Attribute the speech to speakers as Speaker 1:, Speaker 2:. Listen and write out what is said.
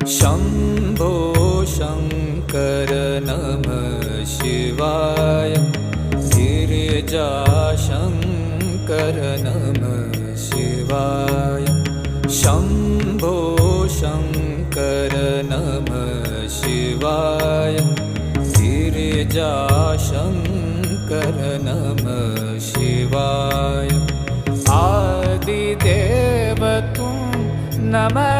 Speaker 1: शम्भो शङ्कर नमः शिवाय। गिरिजाशङ्कर नमः शिवाय। शम्भो शङ्कर नमः शिवाय। गिरिजाशङ्कर नमः शिवाय। आदिदेव तुम नमः